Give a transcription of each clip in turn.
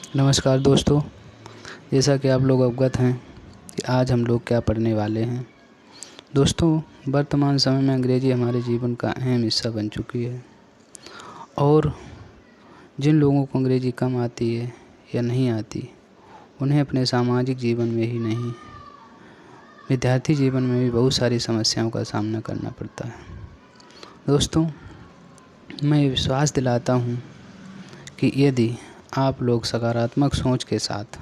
नमस्कार दोस्तों, जैसा कि आप लोग अवगत हैं कि आज हम लोग क्या पढ़ने वाले हैं। दोस्तों, वर्तमान समय में अंग्रेजी हमारे जीवन का अहम हिस्सा बन चुकी है और जिन लोगों को अंग्रेजी कम आती है या नहीं आती, उन्हें अपने सामाजिक जीवन में ही नहीं, विद्यार्थी जीवन में भी बहुत सारी समस्याओं का सामना करना पड़ता है। दोस्तों, मैं ये विश्वास दिलाता हूँ कि यदि आप लोग सकारात्मक सोच के साथ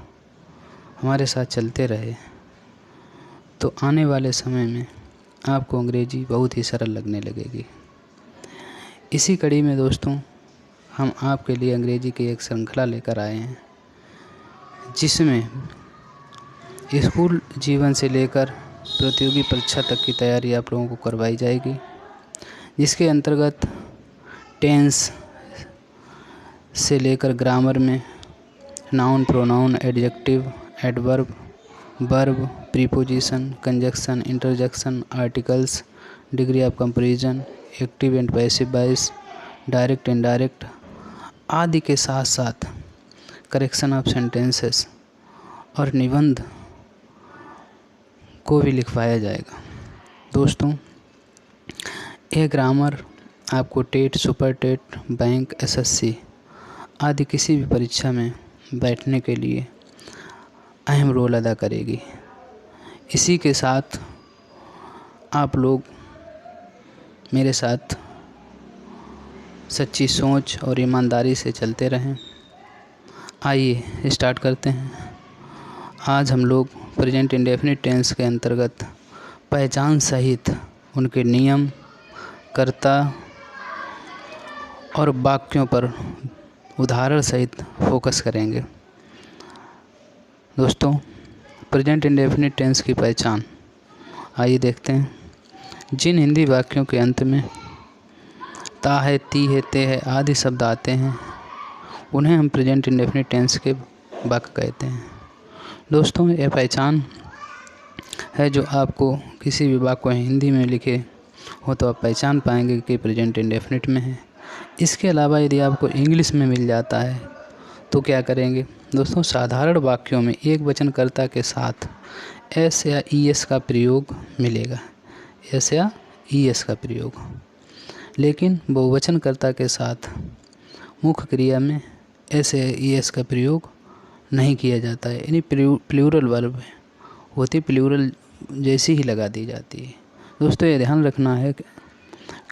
हमारे साथ चलते रहे तो आने वाले समय में आपको अंग्रेजी बहुत ही सरल लगने लगेगी। इसी कड़ी में दोस्तों, हम आपके लिए अंग्रेजी की एक श्रृंखला लेकर आए हैं, जिसमें स्कूल जीवन से लेकर प्रतियोगी परीक्षा तक की तैयारी आप लोगों को करवाई जाएगी, जिसके अंतर्गत टेंस से लेकर ग्रामर में noun, pronoun, adjective, adverb, verb, preposition, conjunction, interjection, articles, degree of comparison, active and passive voice, direct, indirect आदि के साथ साथ करेक्शन ऑफ सेंटेंसेस और निबंध को भी लिखवाया जाएगा। दोस्तों, यह ग्रामर आपको TET, super TET, bank, SSC आदि किसी भी परीक्षा में बैठने के लिए अहम रोल अदा करेगी। इसी के साथ आप लोग मेरे साथ सच्ची सोच और ईमानदारी से चलते रहें। आइए स्टार्ट करते हैं। आज हम लोग प्रेजेंट इंडेफिनिट टेंस के अंतर्गत पहचान सहित उनके नियम, कर्ता और वाक्यों पर उदाहरण सहित फोकस करेंगे। दोस्तों, प्रेजेंट इंडेफिनिट टेंस की पहचान आइए देखते हैं। जिन हिंदी वाक्यों के अंत में ता है, ती है, ते है आदि शब्द आते हैं, उन्हें हम प्रेजेंट इंडेफिनिट टेंस के वाक्य कहते हैं। दोस्तों, यह पहचान है जो आपको किसी भी वाक्य को हिंदी में लिखे हो तो आप पहचान पाएंगे कि प्रेजेंट इंडेफिनिट में है। इसके अलावा यदि आपको इंग्लिश में मिल जाता है तो क्या करेंगे। दोस्तों, साधारण वाक्यों में एक वचनकर्ता के साथ एस या ईएस का प्रयोग मिलेगा, एस या ईएस का प्रयोग, लेकिन बहुवचनकर्ता के साथ मुख्य क्रिया में एस या ईएस का प्रयोग नहीं किया जाता है। यानी प्लूरल वर्ब होती प्लूरल जैसी ही लगा दी जाती है। दोस्तों, ये ध्यान रखना है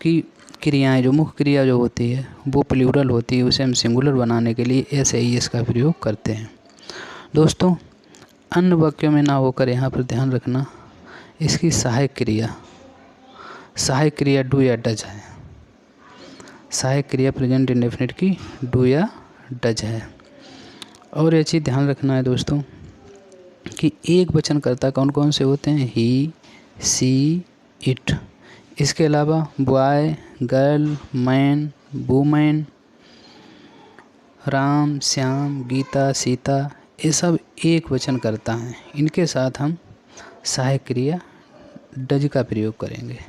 कि क्रियाएं जो मुख्य क्रिया जो होती है वो प्लूरल होती है, उसे हम सिंगुलर बनाने के लिए एस या ईएस का प्रयोग करते हैं। दोस्तों, अन्य वाक्यों में ना होकर यहाँ पर ध्यान रखना इसकी सहायक क्रिया डू या डज है। सहायक क्रिया प्रेजेंट इंडेफिनिट की डू या डज है। और ये चीज़ ध्यान रखना है दोस्तों कि एक वचनकर्ता कौन कौन से होते हैं, ही, सी, इट। इसके अलावा boy, girl, man, women, Ram, Shyam, Gita, Sita, ये सब एक वचनकर्ता हैं। इनके साथ हम सहायक क्रिया डज का प्रयोग करेंगे।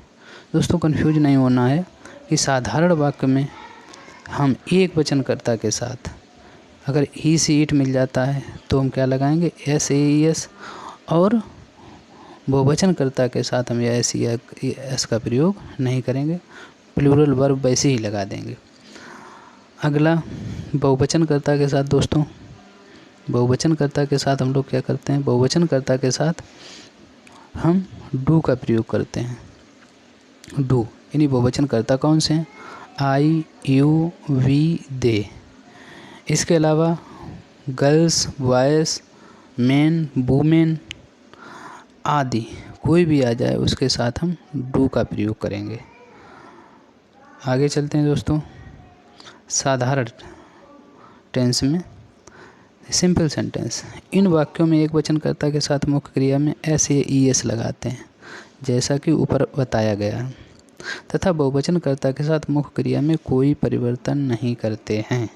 दोस्तों, कंफ्यूज नहीं होना है कि साधारण वाक्य में हम एक वचनकर्ता के साथ अगर ही, सी, इट मिल जाता है तो हम क्या लगाएंगे, एस, ए, एस, और बहुवचनकर्ता के साथ हम एस या एस का प्रयोग नहीं करेंगे, प्लूरल वर्ब वैसे ही लगा देंगे। अगला बहुवचनकर्ता के साथ दोस्तों, बहुवचनकर्ता के साथ हम लोग क्या करते हैं, बहुवचनकर्ता के साथ हम डू का प्रयोग करते हैं। डू यानी बहुवचनकर्ता कौन से हैं, आई, यू, वी, दे। इसके अलावा गर्ल्स, बॉयज़, मैन, वुमेन आदि कोई भी आ जाए उसके साथ हम डू का प्रयोग करेंगे। आगे चलते हैं दोस्तों। साधारण टेंस में सिंपल सेंटेंस, इन वाक्यों में एक वचनकर्ता के साथ मुख्य क्रिया में एस या ईएस लगाते हैं जैसा कि ऊपर बताया गया है, तथा बहुवचनकर्ता के साथ मुख्य क्रिया में कोई परिवर्तन नहीं करते हैं,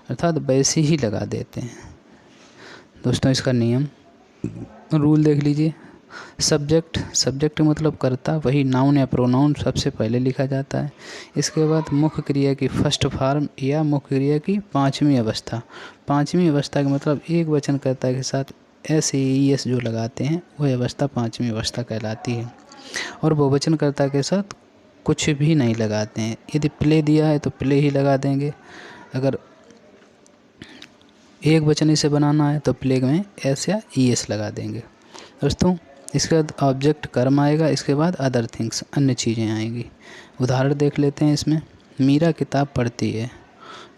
अर्थात वैसे ही लगा देते हैं। दोस्तों, इसका नियम रूल देख लीजिए। सब्जेक्ट मतलब कर्ता, वही नाउन या प्रोनाउन सबसे पहले लिखा जाता है। इसके बाद मुख्य क्रिया की फर्स्ट फॉर्म या मुख्य क्रिया की पांचवी अवस्था। पांचवी अवस्था का मतलब एक वचन कर्ता के साथ SAES जो लगाते हैं वह अवस्था पांचवी अवस्था कहलाती है। और बहुवचन कर्ता के साथ कुछ भी नहीं लगाते हैं। यदि प्ले दिया है तो प्ले ही लगा देंगे। अगर एक वचन इसे बनाना है तो प्ले में S या ES लगा देंगे। दोस्तों इसके बाद ऑब्जेक्ट कर्म आएगा, इसके बाद अदर थिंग्स अन्य चीज़ें आएंगी। उदाहरण देख लेते हैं इसमें। मीरा किताब पढ़ती है।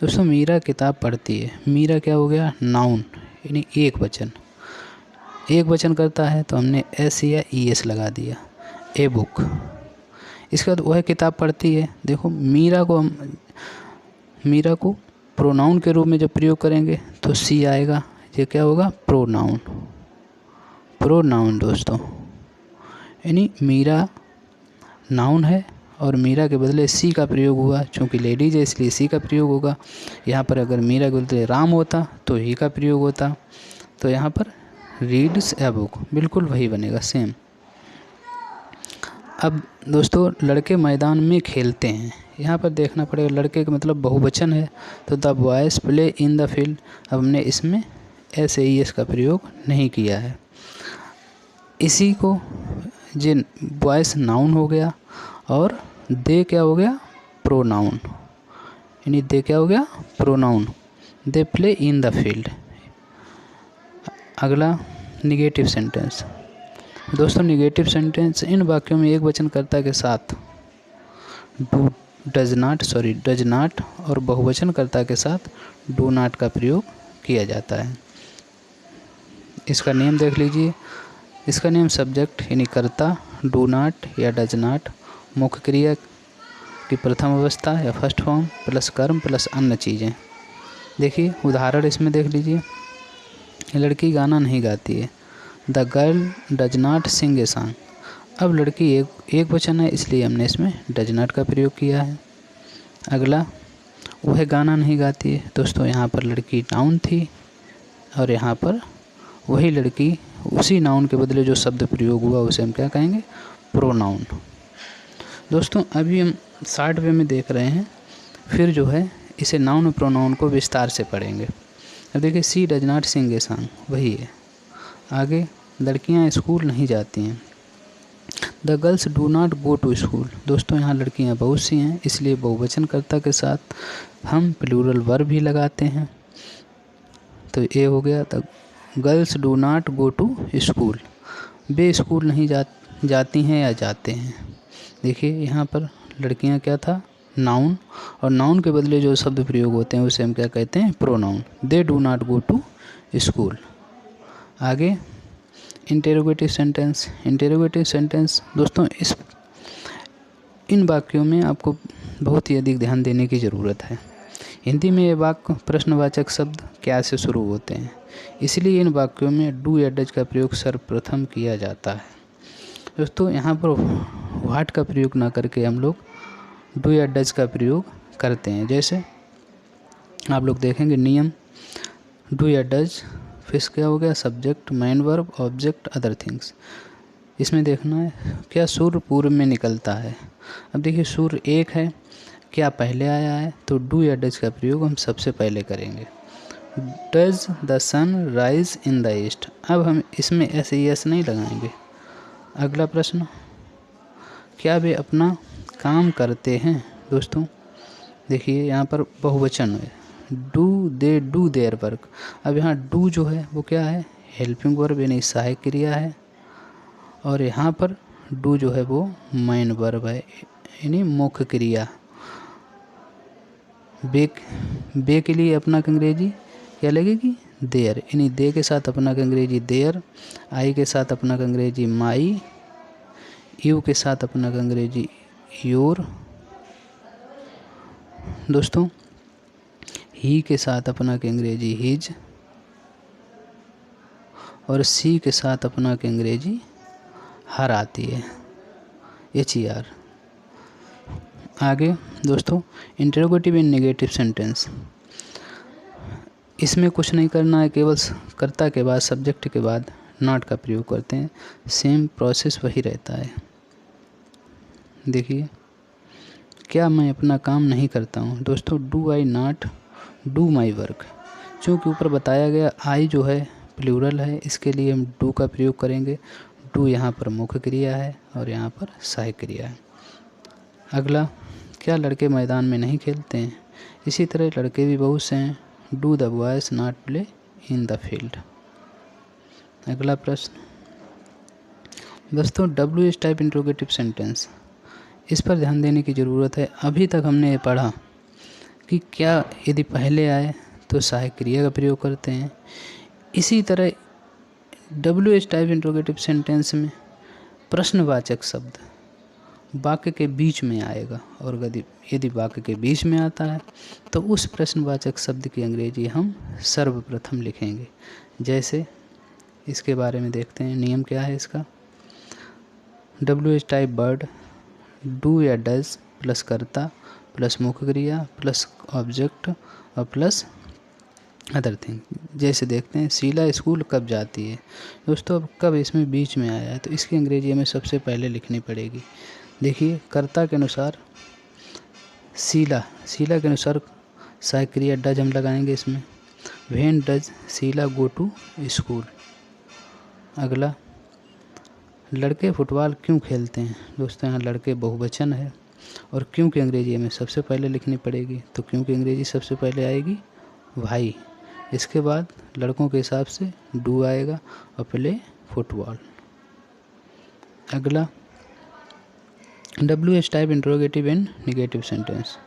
दोस्तों मीरा किताब पढ़ती है, मीरा क्या हो गया, नाउन यानी एक वचन करता है तो हमने S या ES लगा दिया। A book. इसके बाद वह किताब पढ़ती है। देखो मीरा को प्रोनाउन के रूप में जब प्रयोग करेंगे तो सी आएगा, ये क्या होगा, प्रोनाउन दोस्तों, यानी मीरा नाउन है और मीरा के बदले सी का प्रयोग हुआ। चूँकि लेडीज है इसलिए सी का प्रयोग होगा। यहाँ पर अगर मीरा के बदले राम होता तो ही का प्रयोग होता। तो यहाँ पर रीड्स ए बुक, बिल्कुल वही बनेगा, सेम। अब दोस्तों लड़के मैदान में खेलते हैं। यहाँ पर देखना पड़ेगा, लड़के का मतलब बहुवचन है तो the boys play in the field. अब हमने इसमें SAES का प्रयोग नहीं किया है। इसी को जिन बॉयज़ नाउन हो गया और दे क्या हो गया, प्रोनाउन, यानी दे क्या हो गया, pronoun. They play in the field. अगला निगेटिव सेंटेंस। दोस्तों निगेटिव सेंटेंस इन वाक्यों में एक वचन कर्ता के साथ डज नॉट और बहुवचन कर्ता के साथ डू नॉट का प्रयोग किया जाता है। इसका नियम देख लीजिए। इसका नियम सब्जेक्ट यानी कर्ता, डू नॉट या डज नॉट, मुख्य क्रिया की प्रथम अवस्था या फर्स्ट फॉर्म प्लस कर्म प्लस अन्य चीज़ें। देखिए उदाहरण इसमें देख लीजिए। लड़की गाना नहीं गाती है। The girl does not sing a song. अब लड़की एक वचन है इसलिए हमने इसमें डज नॉट का प्रयोग किया है। अगला, वह गाना नहीं गाती है। दोस्तों यहाँ पर लड़की नाउन थी और यहाँ पर वही लड़की, उसी नाउन के बदले जो शब्द प्रयोग हुआ उसे हम क्या कहेंगे, प्रोनाउन। दोस्तों अभी हम शॉर्ट वे में देख रहे हैं, फिर जो है इसे नाउन और प्रोनाउन को विस्तार से पढ़ेंगे। अब देखिए, she does not sing a song, वही है। आगे, लड़कियां स्कूल नहीं जाती हैं। The girls do not go to school. दोस्तों यहाँ लड़कियां बहुत सी हैं इसलिए बहुवचन कर्ता के साथ हम प्लूरल वर्ब भी लगाते हैं। तो ये हो गया, the girls do not go to school. वे स्कूल नहीं जाती हैं या जाते हैं। देखिए यहाँ पर लड़कियां क्या था, नाउन, और नाउन के बदले जो शब्द प्रयोग होते हैं उसे हम क्या कहते हैं, pronoun. They do not go to school. आगे इंटेरोगेटिव सेंटेंस। दोस्तों इन वाक्यों में आपको बहुत ही अधिक ध्यान देने की ज़रूरत है। हिंदी में ये वाक्य प्रश्नवाचक शब्द क्या से शुरू होते हैं, इसलिए इन वाक्यों में डू या डज का प्रयोग सर्वप्रथम किया जाता है। दोस्तों यहाँ पर व्हाट का प्रयोग ना करके हम लोग डू या डज का प्रयोग करते हैं। जैसे आप लोग देखेंगे नियम, डू या डज, फिर क्या हो गया, subject, main verb, object, other things. इसमें देखना है क्या सूर्य पूर्व में निकलता है। अब देखिए सूर्य एक है, क्या पहले आया है, तो डू या डज का प्रयोग हम सबसे पहले करेंगे। Does the sun rise in the east. अब हम इसमें SAES नहीं लगाएंगे। अगला प्रश्न, क्या वे अपना काम करते हैं। दोस्तों देखिए यहाँ पर बहुवचन है, do they do their work. अब यहाँ डू जो है वो क्या है, हेल्पिंग वर्ब यानी सहायक क्रिया है, और यहाँ पर डू जो है वो मेन वर्ब है यानी मुख्य क्रिया। बे के लिए अपना अंग्रेजी क्या लगेगी, देयर, यानी दे के साथ अपना अंग्रेजी देयर, आई के साथ अपना अंग्रेजी माई, यू के साथ अपना अंग्रेजी योर। दोस्तों ही के साथ अपना अंग्रेजी हिज, और सी के साथ अपना अंग्रेजी हर आती है, HER। आगे दोस्तों इंटरोगेटिव एंड नेगेटिव सेंटेंस। इसमें कुछ नहीं करना है, केवल कर्ता के बाद, सब्जेक्ट के बाद नॉट का प्रयोग करते हैं, सेम प्रोसेस वही रहता है। देखिए, क्या मैं अपना काम नहीं करता हूँ? दोस्तों, do I not do my work. चूँकि ऊपर बताया गया आई जो है प्लूरल है, इसके लिए हम डू का प्रयोग करेंगे। डू यहाँ पर मुख्य क्रिया है और यहाँ पर सहायक क्रिया है। अगला, क्या लड़के मैदान में नहीं खेलते हैं? इसी तरह लड़के भी बहुत से हैं। Do the boys not play in the field. अगला प्रश्न, दोस्तों W H type interrogative sentence, इस पर ध्यान देने की ज़रूरत है। अभी तक हमने ये पढ़ा कि क्या यदि पहले आए तो सहायक क्रिया का प्रयोग करते हैं। इसी तरह W H type interrogative sentence में प्रश्नवाचक शब्द वाक्य के बीच में आएगा, और यदि वाक्य के बीच में आता है तो उस प्रश्नवाचक शब्द की अंग्रेजी हम सर्वप्रथम लिखेंगे। जैसे इसके बारे में देखते हैं, नियम क्या है इसका। W H type word do या डज प्लस कर्ता प्लस मुख्य क्रिया प्लस ऑब्जेक्ट और प्लस अदर थिंग। जैसे देखते हैं, शीला स्कूल कब जाती है? दोस्तों, अब कब इसमें बीच में आया है तो इसकी अंग्रेजी हमें सबसे पहले लिखनी पड़ेगी। देखिए, कर्ता के अनुसार शीला के अनुसार सहायक क्रिया डज हम लगाएंगे इसमें। When does Sheela go to school. अगला, लड़के फुटबॉल क्यों खेलते हैं? दोस्तों, यहाँ लड़के बहुवचन है और क्यों की अंग्रेजी हमें सबसे पहले लिखनी पड़ेगी, तो क्यों की अंग्रेजी सबसे पहले आएगी भाई। इसके बाद लड़कों के हिसाब से डू आएगा और प्ले फुटबॉल। अगला, W H type interrogative and negative sentence.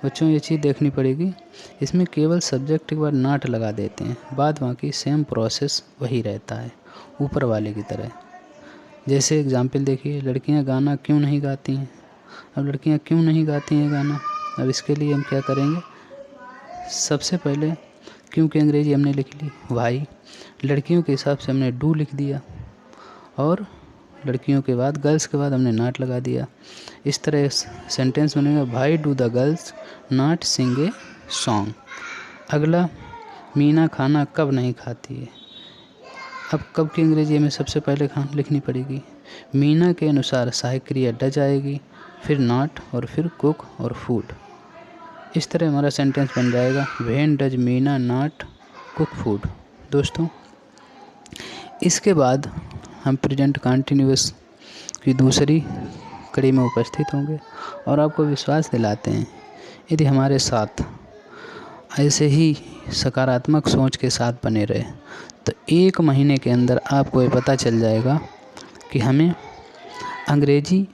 बच्चों, ये चीज़ देखनी पड़ेगी, इसमें केवल सब्जेक्ट के बाद नॉट लगा देते हैं, बाद बाकी सेम प्रोसेस वही रहता है ऊपर वाले की तरह। जैसे एग्जाम्पल देखिए, लड़कियां गाना क्यों नहीं गाती हैं? अब लड़कियां क्यों नहीं गाती हैं गाना? अब इसके लिए हम क्या करेंगे, सबसे पहले क्यों की अंग्रेजी हमने लिख ली वाई, लड़कियों के हिसाब से हमने डू लिख दिया, और लड़कियों के बाद गर्ल्स के बाद हमने नॉट लगा दिया। इस तरह सेंटेंस बनेगा, भाई do the girls not sing a song. अगला, मीना खाना कब नहीं खाती है? अब कब की अंग्रेजी हमें सबसे पहले लिखनी पड़ेगी। मीना के अनुसार सहायक क्रिया डज आएगी, फिर नॉट और फिर कुक और फूड। इस तरह हमारा सेंटेंस बन जाएगा, when does Meena not cook food. दोस्तों, इसके बाद हम प्रेजेंट कंटिन्यूअस की दूसरी कड़ी में उपस्थित होंगे और आपको विश्वास दिलाते हैं, यदि हमारे साथ ऐसे ही सकारात्मक सोच के साथ बने रहे तो 1 महीने के अंदर आपको ये पता चल जाएगा कि हमें अंग्रेजी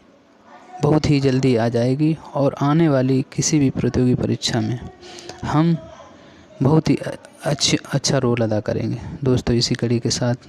बहुत ही जल्दी आ जाएगी और आने वाली किसी भी प्रतियोगी परीक्षा में हम बहुत ही अच्छा रोल अदा करेंगे। दोस्तों, इसी कड़ी के साथ